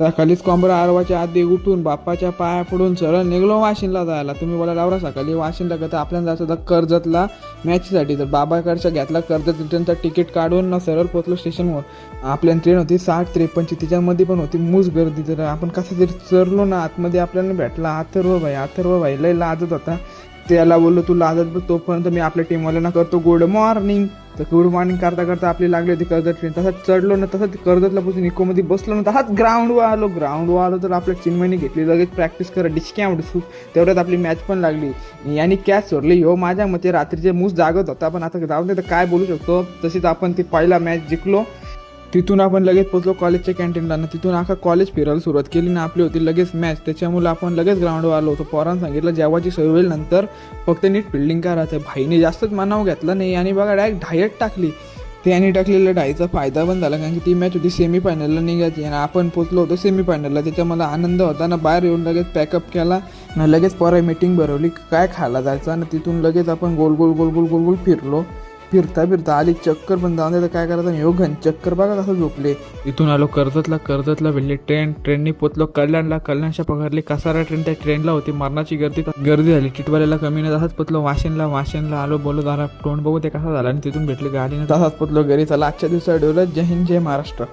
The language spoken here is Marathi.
सकाळीच कोंबडा आरवाच्या आधी उठून बाप्पाच्या पाया पडून सरळ निघलो वाशिनला जायला. तुम्ही बोला लावरा सकाळी वाशिनला का तर आपल्याला जायचं होतं कर्जतला मॅचसाठी. तर बाबाकडच्या घेतला कर्जत रिटर्नचा तिकीट काढून ना सरळ पोचलो स्टेशनवर. आपल्या ट्रेन होती 60-53, तिच्यामध्ये पण होती मूस गर्दी. तर आपण कसं तरी चरलो ना आतमध्ये, आपल्याला भेटला अथर्व भाई लय लाजत होता. त्याला बोललो तू लाजत बस, तोपर्यंत मी आपल्या टीमवाल्यांना करतो गुड मॉर्निंग. तर गुड मॉर्निंग करता करता आपली लागली होती कर्जत ट्रेन. तसंच चढलो ना, तसंच कर्जतला पोचून इकोमध्ये बसलो ना, तसाच ग्राउंडवर आलो तर आपल्या चिन्मयने घेतली लगेच प्रॅक्टिस करा डिस्क्या आवडू. तेवढ्यात आपली मॅच पण लागली आणि कॅच सोडली. हो माझ्या मते रात्रीचे मूस जागत होता, पण आता जाऊन तर काय बोलू शकतो. तशीच आपण ती पहिला मॅच जिंकलो. तिथून आपण लगेच पोचलो कॉलेजच्या कॅन्टीनला ना. तिथून अख्खा कॉलेज फिरायला सुरुवात केली ना. आपली होती लगेच मॅच, त्याच्यामुळे आपण लगेच ग्राउंडवर आलो होतो. पोरांना सांगितलं जेव्हाची सवय होईल नंतर फक्त नीट फिल्डिंग करायचं. भाईने जास्तच मानाव घेतला नाही आणि बघा डायरेक्ट डायट टाकली. त्याने टाकलेल्या डायचा फायदा पण झाला, कारण की ती मॅच होती सेमीफायनलला निघायची आणि आपण पोचलो होतो सेमीफायनलला. त्याच्या मला आनंद होता ना. बाहेर येऊन लगेच पॅकअप केला ना, लगेच पोरा मीटिंग भरवली काय खायला जायचं. आणि तिथून लगेच आपण गोल गोल फिरलो. फिरता आली चक्कर, पण जाऊन तर काय करायचं हो घन चक्कर बघा कसं झोपले. इथून आलो कर्जतला भेटली ट्रेननी पोचलो कल्याणच्या पकडली कसारा ट्रेन. त्या ट्रेनला होती मरणाची गर्दी झाली. टिटवाल्याला कमी नाही. तसाच पोचलो वाशिनला आलो. बोलो जरा तोंड बघू ते कसा झाला आणि तिथून भेटली गाडीने. तसाच पोचलो घरी. चला आजच्या दिवसात ठेवलं. जय हिंद जय महाराष्ट्र.